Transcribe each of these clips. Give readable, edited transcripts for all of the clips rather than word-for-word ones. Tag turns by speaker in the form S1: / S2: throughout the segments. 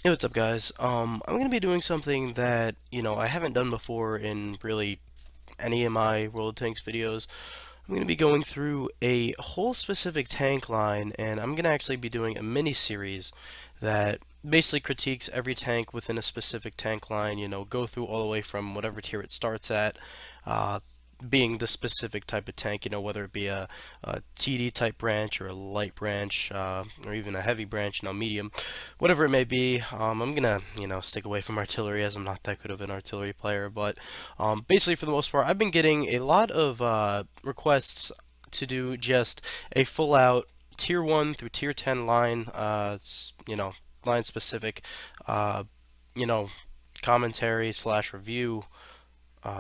S1: Hey, what's up, guys? I'm gonna be doing something that, I haven't done before in really any of my World of Tanks videos. I'm gonna be going through a whole specific tank line, and I'm gonna actually be doing a mini series that basically critiques every tank within a specific tank line, go through all the way from whatever tier it starts at, uh, being the specific type of tank, whether it be a TD type branch or a light branch, or even a heavy branch, medium, whatever it may be. I'm gonna, stick away from artillery as I'm not that good of an artillery player, but basically for the most part, I've been getting a lot of requests to do just a full out tier 1 through tier 10 line, line specific, uh, you know, commentary slash review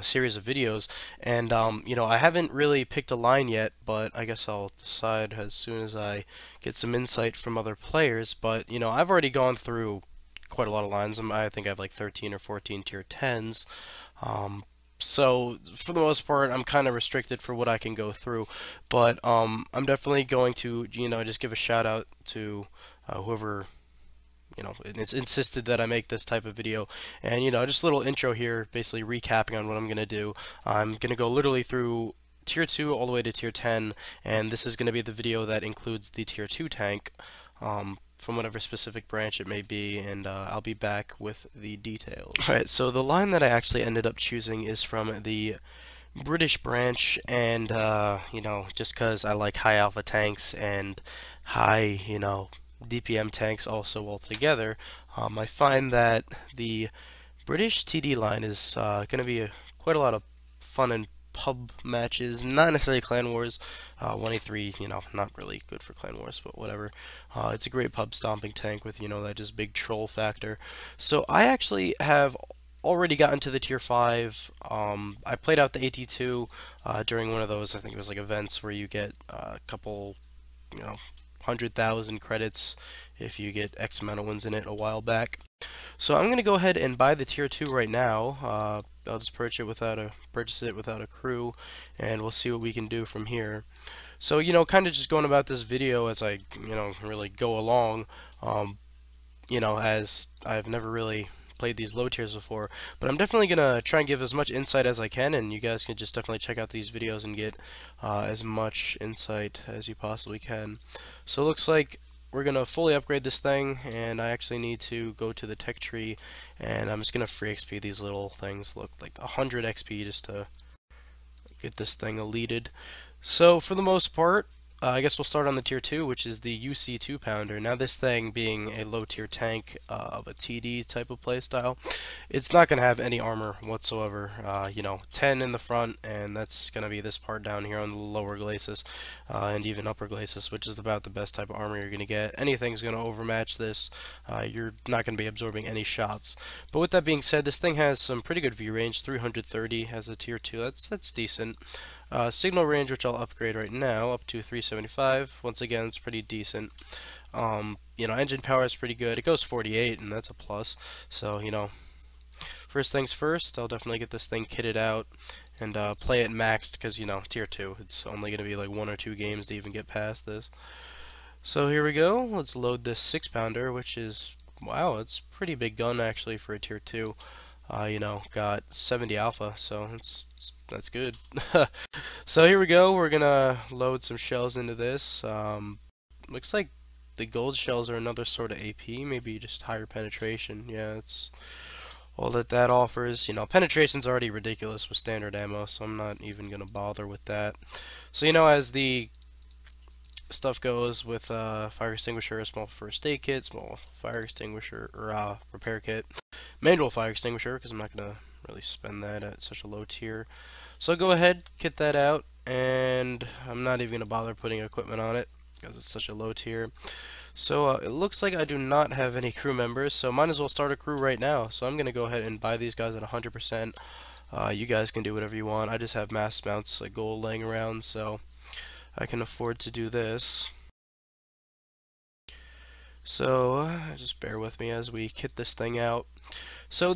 S1: series of videos, and I haven't really picked a line yet, but I guess I'll decide as soon as I get some insight from other players. But I've already gone through quite a lot of lines. I think I have like 13 or 14 tier 10s. So for the most part, I'm kind of restricted for what I can go through, but I'm definitely going to just give a shout out to whoever it's insisted that I make this type of video. And just a little intro here, basically recapping on what I'm gonna do. I'm gonna go literally through tier 2 all the way to tier 10, and this is gonna be the video that includes the tier 2 tank, from whatever specific branch it may be, and I'll be back with the details. Alright, so the line that I actually ended up choosing is from the British branch, and just because I like high alpha tanks and high, DPM tanks also altogether, I find that the British TD line is going to be quite a lot of fun and pub matches, not necessarily clan wars. 1A3, not really good for clan wars, but whatever. It's a great pub stomping tank with, that just big troll factor. So I actually have already gotten to the tier 5. I played out the AT2 during one of those, I think it was like events where you get a couple, 100,000 credits if you get X amount of wins in it a while back. So I'm gonna go ahead and buy the tier 2 right now. I'll just purchase it without a crew, and we'll see what we can do from here. So kind of just going about this video as I really go along. As I've never really played these low tiers before, but I'm definitely gonna try and give as much insight as I can, and you guys can just definitely check out these videos and get as much insight as you possibly can. So it looks like we're gonna fully upgrade this thing, and I actually need to go to the tech tree, and I'm just gonna free XP these little things. Look, like 100 XP just to get this thing elited. So for the most part, I guess we'll start on the tier 2, which is the UC 2-pounder. Now this thing being a low tier tank of a TD type of playstyle, it's not going to have any armor whatsoever. 10 in the front, and that's going to be this part down here on the lower glacis, and even upper glacis, which is about the best type of armor you're going to get. Anything's going to overmatch this. You're not going to be absorbing any shots. But with that being said, this thing has some pretty good view range, 330 as a tier 2. That's decent. Signal range, which I'll upgrade right now, up to 375. Once again, it's pretty decent. Engine power is pretty good. It goes 48, and that's a plus. So, first things first, I'll definitely get this thing kitted out and play it maxed, because, tier 2, it's only going to be like 1 or 2 games to even get past this. So here we go. Let's load this 6-pounder, which is, wow, it's a pretty big gun, actually, for a tier 2. Got 70 alpha, so that's good. So here we go. We're gonna load some shells into this. Looks like the gold shells are another sort of AP, maybe just higher penetration. Yeah, it's all that offers. Penetration's already ridiculous with standard ammo, so I'm not even gonna bother with that. So as the stuff goes with fire extinguisher, a small first aid kit, small fire extinguisher or repair kit, manual fire extinguisher, because I'm not gonna really spend that at such a low tier. So I'll go ahead, kit that out, and I'm not even gonna bother putting equipment on it because it's such a low tier. So it looks like I do not have any crew members, so might as well start a crew right now. So I'm gonna go ahead and buy these guys at 100%. You guys can do whatever you want. I just have mass mounts like gold laying around, so I can afford to do this. So just bear with me as we kit this thing out. So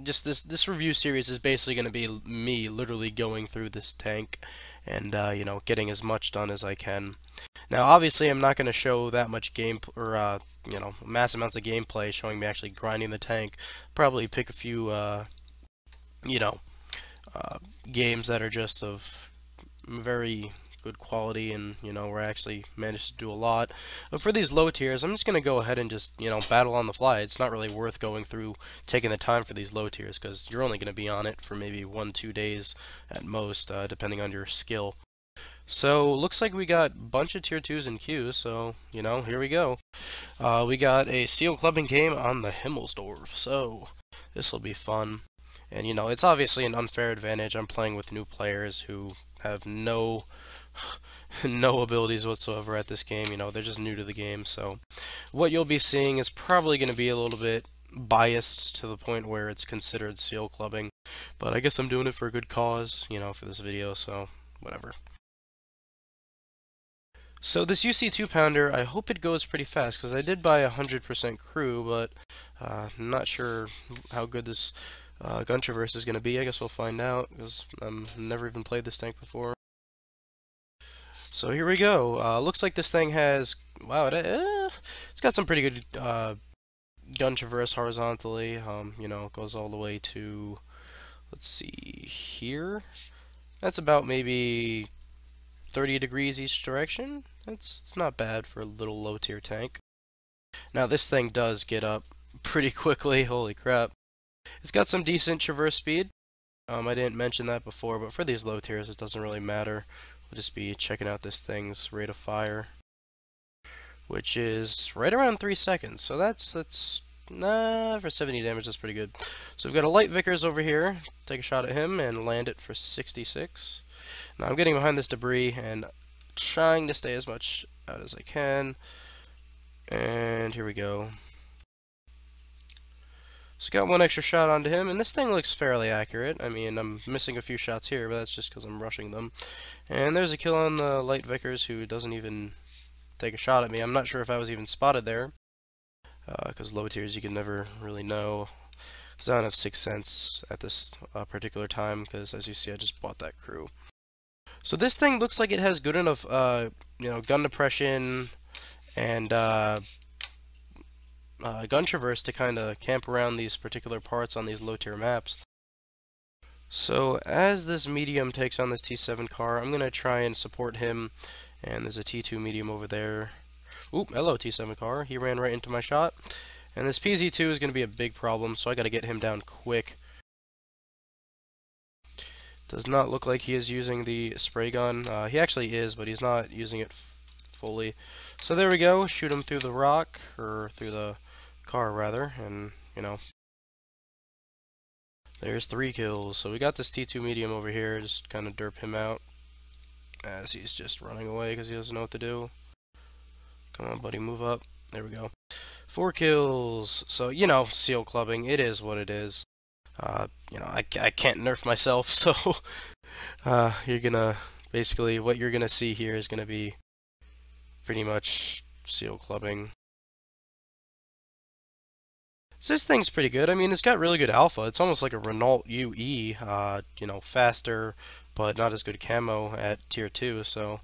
S1: just this review series is basically going to be me literally going through this tank and getting as much done as I can. Now, obviously, I'm not going to show that much game or mass amounts of gameplay showing me actually grinding the tank. Probably pick a few you know uh, games that are just of very good quality and where I actually managed to do a lot. But for these low tiers, I'm just going to go ahead and just battle on the fly. It's not really worth going through taking the time for these low tiers because you're only going to be on it for maybe 1-2 days at most, depending on your skill. So looks like we got a bunch of tier 2s in queue, so here we go. We got a seal clubbing game on the Himmelsdorf, so this will be fun. And it's obviously an unfair advantage. I'm playing with new players who have no no abilities whatsoever at this game. They're just new to the game, so what you'll be seeing is probably going to be a little bit biased to the point where it's considered seal clubbing. But I guess I'm doing it for a good cause, for this video, so whatever. So this UC 2-pounder, I hope it goes pretty fast, because I did buy 100% crew, but I'm not sure how good this gun traverse is going to be. I guess we'll find out, because I've never even played this tank before. So here we go. Looks like this thing has, wow, it's got some pretty good gun traverse horizontally. It goes all the way to, let's see, here. That's about maybe 30 degrees each direction. It's not bad for a little low tier tank. Now this thing does get up pretty quickly, holy crap. It's got some decent traverse speed. I didn't mention that before, but for these low tiers it doesn't really matter. We'll just be checking out this thing's rate of fire, which is right around 3 seconds. So that's for 70 damage, that's pretty good. So we've got a light Vickers over here. Take a shot at him and land it for 66. Now I'm getting behind this debris and trying to stay as much out as I can. And here we go. So got one extra shot onto him, and this thing looks fairly accurate. I mean, I'm missing a few shots here, but that's just because I'm rushing them. And there's a kill on the light Vickers who doesn't even take a shot at me. I'm not sure if I was even spotted there, because low tiers you can never really know. Because I don't have 6th sense at this particular time, because as you see, I just bought that crew. So this thing looks like it has good enough, gun depression and gun traverse to kind of camp around these particular parts on these low tier maps. So as this medium takes on this T7 car, I'm going to try and support him, and there's a T2 medium over there. Oop, hello T7 car, he ran right into my shot. And this PZ2 is going to be a big problem, so I got to get him down quick. Does not look like he is using the spray gun. He actually is, but he's not using it fully. So there we go, shoot him through the rock, or through the car rather, and there's 3 kills. So we got this T2 medium over here, just kind of derp him out as he's just running away because he doesn't know what to do. Come on buddy, move up. There we go. 4 kills. So seal clubbing, it is what it is. I can't nerf myself, so you're gonna basically what you're gonna see here is gonna be pretty much seal clubbing. So this thing's pretty good. I mean, it's got really good alpha. It's almost like a Renault UE, faster, but not as good camo at tier 2, so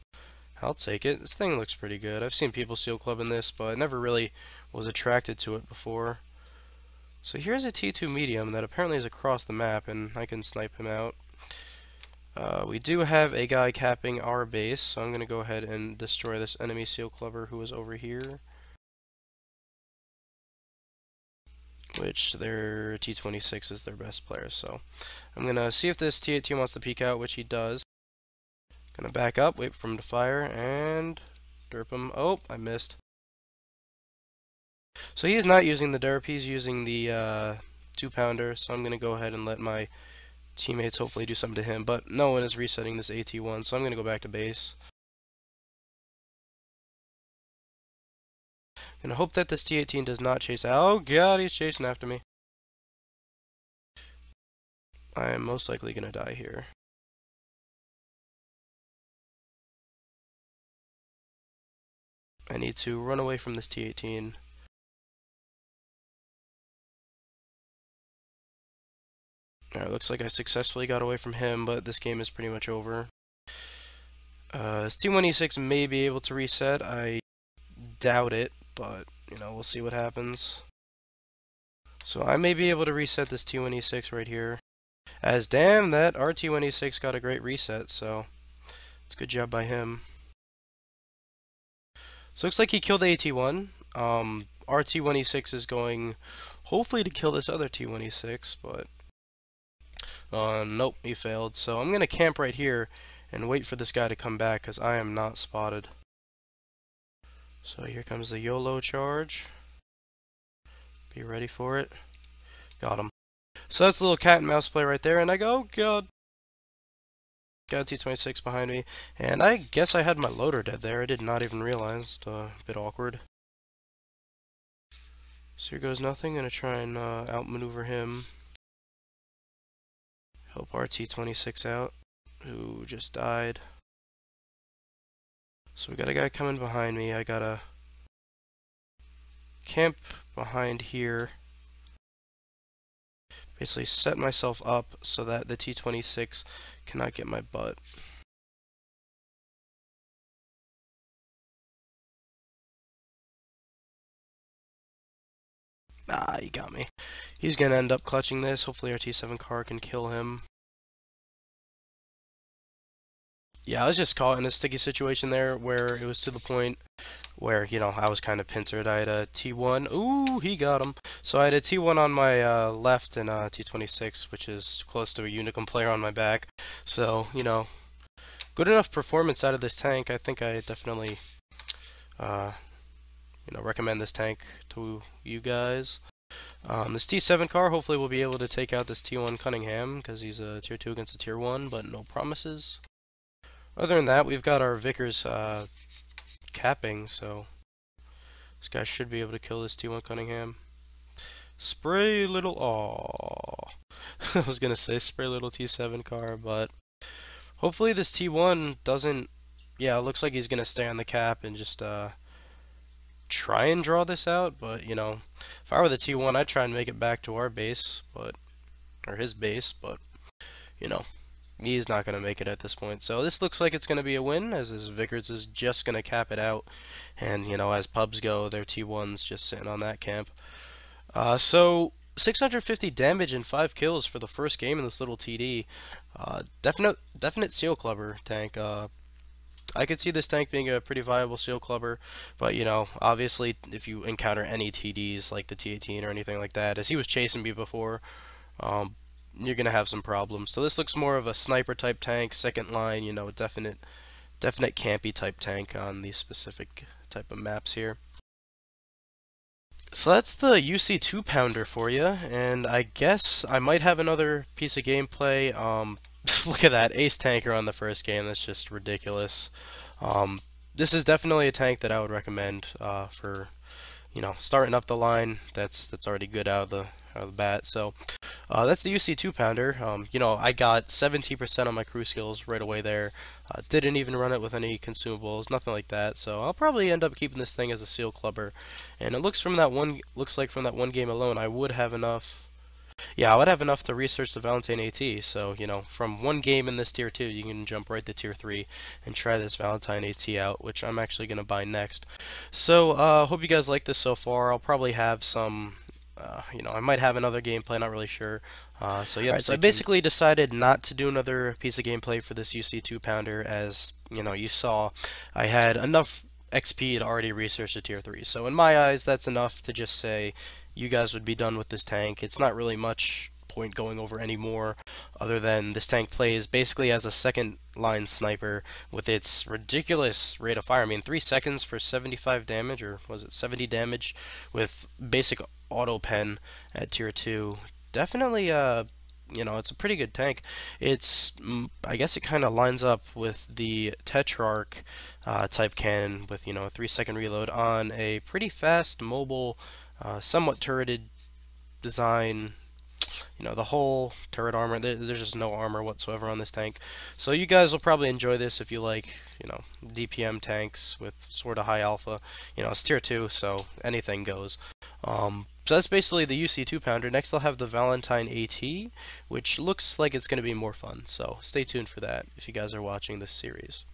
S1: I'll take it. This thing looks pretty good. I've seen people seal clubbing this, but I never really was attracted to it before. So here's a T2 medium that apparently is across the map, and I can snipe him out. We do have a guy capping our base, so I'm going to go ahead and destroy this enemy seal clubber who is over here. Which their T26 is their best player, so I'm going to see if this T18 wants to peek out, which he does. Going to back up, wait for him to fire, and derp him. Oh, I missed. So he is not using the derp, he's using the 2-pounder, so I'm going to go ahead and let my teammates hopefully do something to him, but no one is resetting this AT1, so I'm going to go back to base. And I hope that this T18 does not chase out. Oh god, he's chasing after me. I am most likely going to die here. I need to run away from this T18. Alright, looks like I successfully got away from him, but this game is pretty much over. This T1E6 may be able to reset. I doubt it, but, you know, we'll see what happens. So I may be able to reset this T1E6 right here. As damn, that RT1E6 got a great reset, so it's a good job by him. So looks like he killed the AT1. RT1E6 is going, hopefully, to kill this other T1E6, but nope, he failed. So I'm gonna camp right here and wait for this guy to come back because I am not spotted. So here comes the YOLO charge. Be ready for it. Got him. So that's a little cat and mouse play right there, and I go, oh god. Got a T26 behind me, and I guess I had my loader dead there. I did not even realize. A bit awkward. So here goes nothing. Gonna try and outmaneuver him. Help our T26 out, who just died. So we got a guy coming behind me. I gotta camp behind here. Basically set myself up so that the T26 cannot get my butt. Ah, he got me. He's gonna end up clutching this. Hopefully our T7 car can kill him. Yeah, I was just caught in a sticky situation there where it was to the point where, you know, I was kind of pincered. I had a T1. Ooh, he got him. So I had a T1 on my left and a T26, which is close to a Unicum player on my back. So, you know, good enough performance out of this tank. I think I definitely, you know, recommend this tank to you guys. This T7 car hopefully will be able to take out this T1 Cunningham because he's a tier 2 against a tier 1, but no promises. Other than that, we've got our Vickers capping, so this guy should be able to kill this T1 Cunningham. Spray little, aww. I was gonna say spray little T7 car, but hopefully this T1 doesn't, yeah, it looks like he's gonna stay on the cap and just try and draw this out, but you know, if I were the T1, I'd try and make it back to our base, but, or his base, but, you know, he's not going to make it at this point. So this looks like it's going to be a win, as this Vickers is just going to cap it out. And, you know, as pubs go, their T1's just sitting on that camp. So 650 damage and 5 kills for the first game in this little TD. Definite seal clubber tank. I could see this tank being a pretty viable seal clubber, but, you know, obviously if you encounter any TDs like the T18 or anything like that, as he was chasing me before, you're gonna have some problems. So this looks more of a sniper type tank, second line, you know, definite campy type tank on these specific type of maps here. So that's the UC 2-pounder for you, and I guess I might have another piece of gameplay. Look at that, ace tanker on the first game. That's just ridiculous. This is definitely a tank that I would recommend for, you know, starting up the line. That's already good out of the bat. So that's the UC 2-pounder. You know, I got 70% on my crew skills right away there. Didn't even run it with any consumables, nothing like that. So I'll probably end up keeping this thing as a seal clubber. And it looks like from that one game alone, I would have enough. Yeah, I would have enough to research the Valentine AT. So, you know, from one game in this tier 2, you can jump right to tier 3 and try this Valentine AT out, which I'm actually going to buy next. So, hope you guys like this so far. I'll probably have some, you know, I might have another gameplay, not really sure. So yeah, so I basically decided not to do another piece of gameplay for this UC 2-pounder, as, you know, you saw I had enough XP to already research the tier 3. So in my eyes, that's enough to just say you guys would be done with this tank. It's not really much point going over anymore, other than this tank plays basically as a second line sniper with its ridiculous rate of fire. I mean, 3 seconds for 75 damage, or was it 70 damage, with basic auto pen at tier 2. Definitely, you know, it's a pretty good tank. It's, I guess it kind of lines up with the Tetrarch type cannon with, you know, a 3-second reload on a pretty fast, mobile, somewhat turreted design. You know, the whole turret armor, there's just no armor whatsoever on this tank. So you guys will probably enjoy this if you like, you know, DPM tanks with sort of high alpha. You know, it's tier 2, so anything goes. So that's basically the UC 2-pounder. Next I'll have the Valentine AT, which looks like it's going to be more fun. So stay tuned for that if you guys are watching this series.